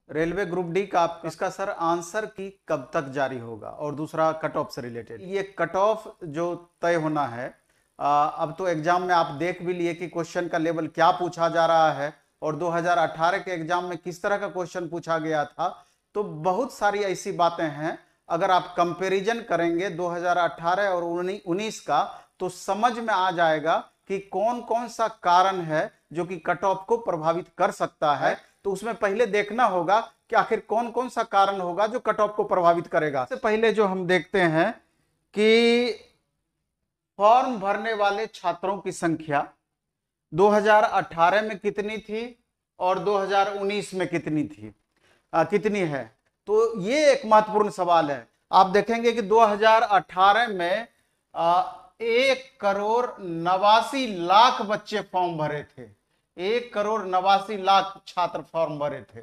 Railway group D का इसका sir answer की कब तक जारी होगा, और दूसरा कट ऑफ से रिलेटेड। ये कट ऑफ जो तय होना है, अब तो एग्जाम में आप देख भी लिए कि क्वेश्चन का लेवल क्या पूछा जा रहा है, और 2018 के एग्जाम में किस तरह का क्वेश्चन पूछा गया था। तो बहुत सारी ऐसी बातें हैं, अगर आप कंपैरिजन करेंगे 2018 और 19 का, तो समझ में आ जाएगा कि कौन कौन सा कारण है जो कि कट ऑफ को प्रभावित कर सकता है। तो उसमें पहले देखना होगा कि आखिर कौन कौन सा कारण होगा जो कट ऑफ को प्रभावित करेगा। सबसे पहले जो हम देखते हैं कि फॉर्म भरने वाले छात्रों की संख्या 2018 में कितनी थी और 2019 में कितनी थी, कितनी है। तो ये एक महत्वपूर्ण सवाल है। आप देखेंगे कि 2018 में 1,89,00,000 बच्चे फॉर्म भरे थे। 1,89,00,000 छात्र फॉर्म भरे थे,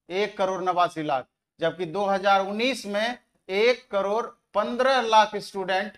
1,89,00,000। जबकि 2019 में 1,15,00,000 स्टूडेंट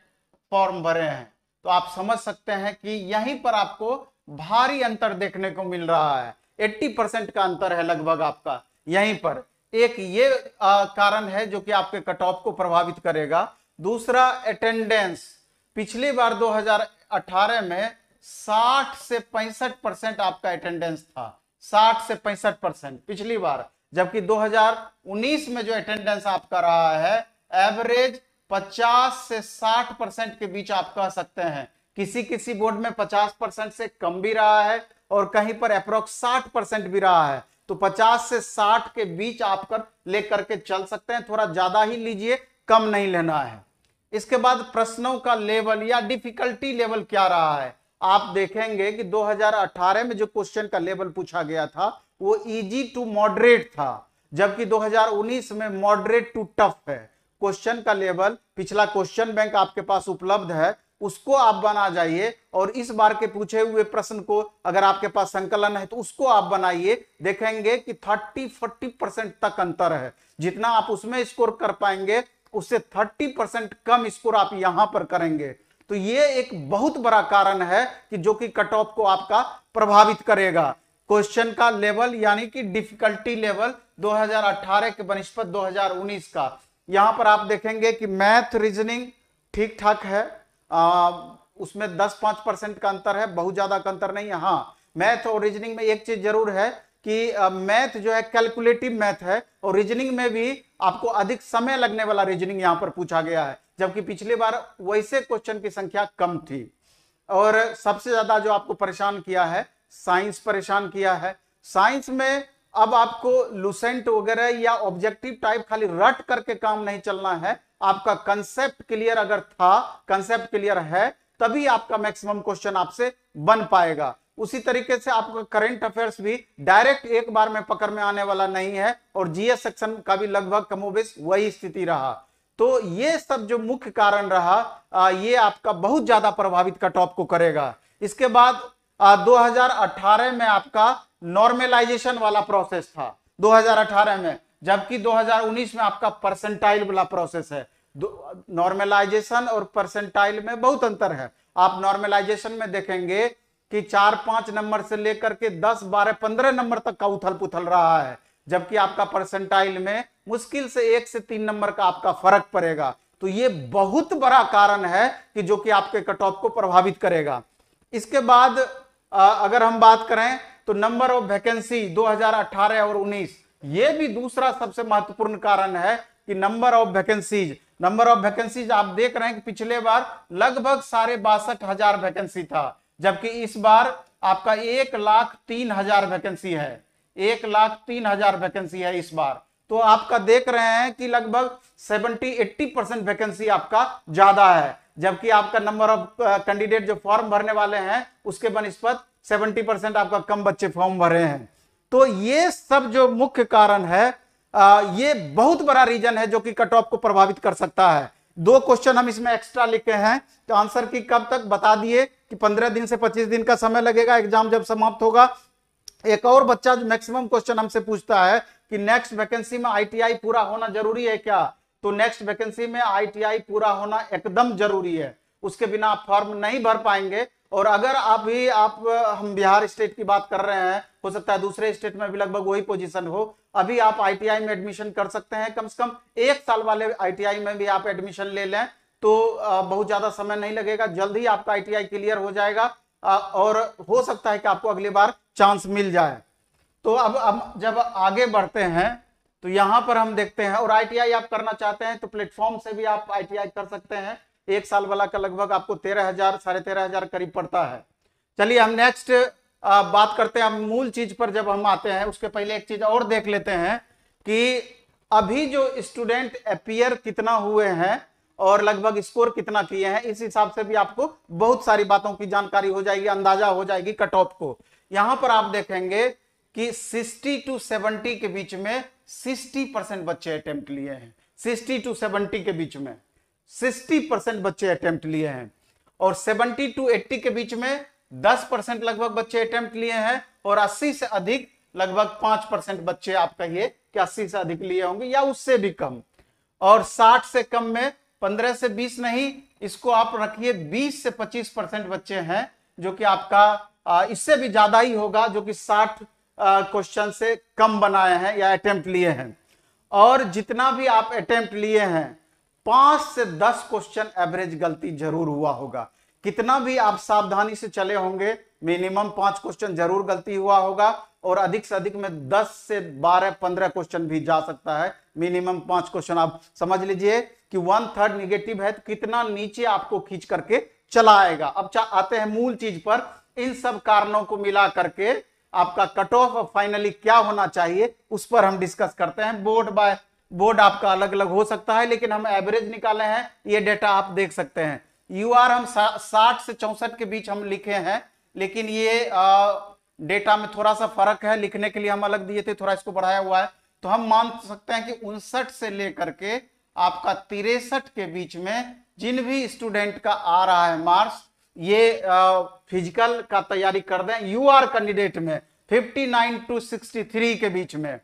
फॉर्म भरे हैं। तो आप समझ सकते हैं कि यहीं पर आपको भारी अंतर देखने को मिल रहा है। 80% का अंतर है लगभग आपका यहीं पर। एक ये कारण है जो कि आपके कट ऑफ को प्रभावित करेगा। दूसरा, अटेंडेंस। पिछली बार 2018 में 60 से 65% आपका अटेंडेंस था, 60 से 65% पिछली बार। जबकि 2019 में जो अटेंडेंस आपका रहा है, एवरेज 50 से 60% के बीच आप कह सकते हैं। किसी किसी बोर्ड में 50% से कम भी रहा है और कहीं पर अप्रोक्स 60% भी रहा है। तो 50 से 60 के बीच आप कर लेकर के चल सकते हैं, थोड़ा ज्यादा ही लीजिए, कम नहीं लेना है। इसके बाद प्रश्नों का लेवल या डिफिकल्टी लेवल क्या रहा है। आप देखेंगे कि 2018 में जो क्वेश्चन का लेवल पूछा गया था वो इजी टू मॉडरेट था, जबकि 2019 में मॉडरेट टू टफ है। क्वेश्चन का लेवल, पिछला क्वेश्चन बैंक आपके पास उपलब्ध है, उसको आप बना जाइए, और इस बार के पूछे हुए प्रश्न को अगर आपके पास संकलन है तो उसको आप बनाइए। देखेंगे कि 30-40% तक अंतर है। जितना आप उसमें स्कोर कर पाएंगे उससे 30% कम स्कोर आप यहां पर करेंगे। तो ये एक बहुत बड़ा कारण है कि जो कि कट ऑफ को आपका प्रभावित करेगा। क्वेश्चन का लेवल यानी कि डिफिकल्टी लेवल 2018 के बनिस्पत 2019 का। यहां पर आप देखेंगे कि मैथ रीजनिंग ठीक ठाक है, उसमें 10-5% का अंतर है, बहुत ज्यादा का अंतर नहीं है। हाँ, मैथ और रीजनिंग में एक चीज जरूर है कि मैथ जो है कैलकुलेटिव मैथ है, और रीजनिंग में भी आपको अधिक समय लगने वाला रीजनिंग यहां पर पूछा गया है, जबकि पिछली बार वैसे क्वेश्चन की संख्या कम थी। और सबसे ज्यादा जो आपको परेशान किया है, साइंस परेशान किया है। साइंस में अब आपको लुसेंट वगैरह या ऑब्जेक्टिव टाइप खाली रट करके काम नहीं चलना है। आपका कंसेप्ट क्लियर अगर था, कंसेप्ट क्लियर है, तभी आपका मैक्सिमम क्वेश्चन आपसे बन पाएगा। उसी तरीके से आपका करंट अफेयर्स भी डायरेक्ट एक बार में पकड़ में आने वाला नहीं है, और जीएस सेक्शन का भी लगभग कमोबेश वही स्थिति रहा। तो ये सब जो मुख्य कारण रहा, ये आपका बहुत ज्यादा प्रभावित कट ऑफ को करेगा। इसके बाद 2018 में आपका नॉर्मलाइजेशन वाला प्रोसेस था 2018 में, जबकि 2019 में आपका परसेंटाइल वाला प्रोसेस है। नॉर्मलाइजेशन और परसेंटाइल में बहुत अंतर है। आप नॉर्मलाइजेशन में देखेंगे कि 4-5 नंबर से लेकर के 10, 12, 15 नंबर तक का उथल पुथल रहा है, जबकि आपका परसेंटाइल में मुश्किल से 1 से 3 नंबर का आपका फर्क पड़ेगा। तो ये बहुत बड़ा कारण है कि जो कि आपके कट ऑफ को प्रभावित करेगा। इसके बाद अगर हम बात करें तो नंबर ऑफ वैकेंसी 2018 और 19, ये भी दूसरा सबसे महत्वपूर्ण कारण है कि नंबर ऑफ वैकेंसीज आप देख रहे हैं कि पिछले बार लगभग 62,500 वैकेंसी था, जबकि इस बार आपका 1,03,000 वैकेंसी है, 1,03,000 वैकेंसी है इस बार। तो आपका देख रहे हैं कि लगभग 70-80% वैकेंसी आपका ज्यादा है, जबकि आपका नंबर ऑफ कैंडिडेट जो फॉर्म भरने वाले हैं उसके बनिस्पत 70% आपका कम बच्चे फॉर्म भरे हैं। तो ये सब जो मुख्य कारण है, ये बहुत बड़ा रीजन है जो कि कट ऑफ को प्रभावित कर सकता है। 2 क्वेश्चन हम इसमें एक्स्ट्रा लिखे हैं, तो आंसर की कब तक बता दिए कि 15 दिन से 25 दिन का समय लगेगा एग्जाम जब समाप्त होगा। एक और बच्चा जो मैक्सिमम क्वेश्चन हमसे पूछता है कि नेक्स्ट वैकेंसी में आईटीआई पूरा होना जरूरी है क्या, तो नेक्स्ट वैकेंसी में आईटीआई पूरा होना एकदम जरूरी है, उसके बिना आप फॉर्म नहीं भर पाएंगे। और अगर अभी आप हम बिहार स्टेट की बात कर रहे हैं, हो सकता है दूसरे स्टेट में भी लगभग वही पोजीशन हो, अभी आप आईटीआई में एडमिशन कर सकते हैं। कम से कम 1 साल वाले आईटीआई में भी आप एडमिशन ले लें तो बहुत ज्यादा समय नहीं लगेगा, जल्द ही आपका आईटीआई क्लियर हो जाएगा और हो सकता है कि आपको अगली बार चांस मिल जाए। तो अब जब आगे बढ़ते हैं तो यहां पर हम देखते हैं, और आईटीआई आप करना चाहते हैं तो प्लेटफॉर्म से भी आप आईटीआई कर सकते हैं। 1 साल वाला का लगभग आपको 13,000 13,500 करीब पड़ता है। चलिए हम नेक्स्ट बात करते हैं। मूल चीज पर जब हम आते हैं उसके पहले एक चीज और देख लेते हैं कि अभी जो स्टूडेंट अपीयर कितना हुए हैं और लगभग स्कोर कितना किए हैं, इस हिसाब से भी आपको बहुत सारी बातों की जानकारी हो जाएगी, अंदाजा हो जाएगी कट ऑफ को। यहां पर आप देखेंगे कि 60 to 70 के बीच में 60% बच्चे अटेम्प्ट लिए हैं। 60 to 70 के बीच में 60% बच्चे अटेम्प्ट लिए हैं, और 70 to 80 के बीच में 10% लगभग बच्चे अटेम्प्ट लिए हैं, और 80 से अधिक लगभग 5% बच्चे आप कहिए कि 80 से अधिक लिए होंगे या उससे भी कम, और 60 से कम में 15 से 20 नहीं, इसको आप रखिए 20 से 25% बच्चे हैं जो कि आपका इससे भी ज्यादा ही होगा जो कि 60 क्वेश्चन से कम बनाए हैं या अटेम्प्ट लिए हैं। और जितना भी आप अटेम्प्ट लिए हैं 5 से 10 क्वेश्चन एवरेज गलती जरूर हुआ होगा। कितना भी आप सावधानी से चले होंगे मिनिमम 5 क्वेश्चन जरूर गलती हुआ होगा, और अधिक से अधिक में 10 से 12-15 क्वेश्चन भी जा सकता है। मिनिमम 5 क्वेश्चन आप समझ लीजिए कि 1/3 निगेटिव है तो कितना नीचे आपको खींच करके चला आएगा। अब आते हैं मूल चीज पर। इन सब कारणों को मिला करके आपका कट ऑफ फाइनली क्या होना चाहिए उस पर हम डिस्कस करते हैं। बोर्ड बाय बोर्ड आपका अलग अलग हो सकता है, लेकिन हम एवरेज निकाले हैं, ये डेटा आप देख सकते हैं। यूआर हम 60 से 64 के बीच हम लिखे हैं, लेकिन ये डेटा में थोड़ा सा फर्क है, लिखने के लिए हम अलग दिए थे, थोड़ा इसको बढ़ाया हुआ है। तो हम मान सकते हैं कि 59 से लेकर के आपका 63 के बीच में जिन भी स्टूडेंट का आ रहा है मार्क्स, ये फिजिकल का तैयारी कर दें यूआर कैंडिडेट में 59 to 63 के बीच में।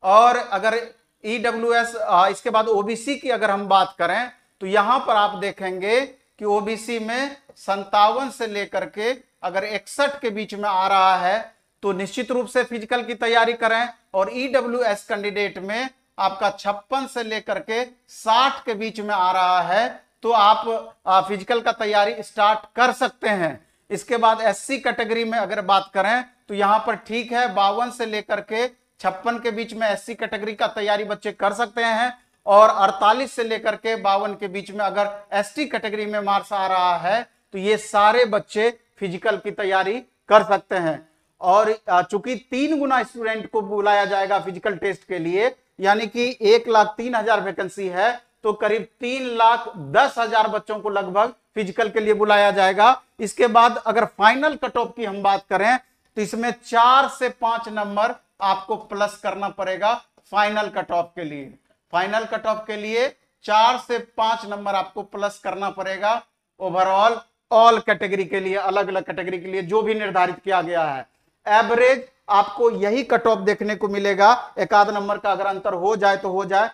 और अगर ईडब्ल्यूएस इसके बाद ओबीसी की अगर हम बात करें तो यहां पर आप देखेंगे कि ओबीसी में 57 से लेकर के अगर 61 के बीच में आ रहा है तो निश्चित रूप से फिजिकल की तैयारी करें। और ईडब्ल्यूएस कैंडिडेट में आपका 56 से लेकर के 60 के बीच में आ रहा है तो आप फिजिकल का तैयारी स्टार्ट कर सकते हैं। इसके बाद एससी कैटेगरी में अगर बात करें तो यहां पर ठीक है 52 से लेकर के 56 के बीच में एससी कैटेगरी का तैयारी बच्चे कर सकते हैं, और 48 से लेकर के 52 के बीच में अगर एसटी कैटेगरी में मार्क्स आ रहा है तो ये सारे बच्चे फिजिकल की तैयारी कर सकते हैं। और चूंकि 3 गुना स्टूडेंट को बुलाया जाएगा फिजिकल टेस्ट के लिए, यानी कि 1,03,000 वैकेंसी है तो करीब 3,10,000 बच्चों को लगभग फिजिकल के लिए बुलाया जाएगा। इसके बाद अगर फाइनल कट ऑफ की हम बात करें तो इसमें 4 से 5 नंबर आपको प्लस करना पड़ेगा फाइनल कट ऑफ के लिए। फाइनल कट ऑफ के लिए 4 से 5 नंबर आपको प्लस करना पड़ेगा ओवरऑल ऑल कैटेगरी के लिए, अलग अलग कैटेगरी के लिए जो भी निर्धारित किया गया है। एवरेज आपको यही कट ऑफ देखने को मिलेगा। 1 आध नंबर का अगर अंतर हो जाए तो हो जाए,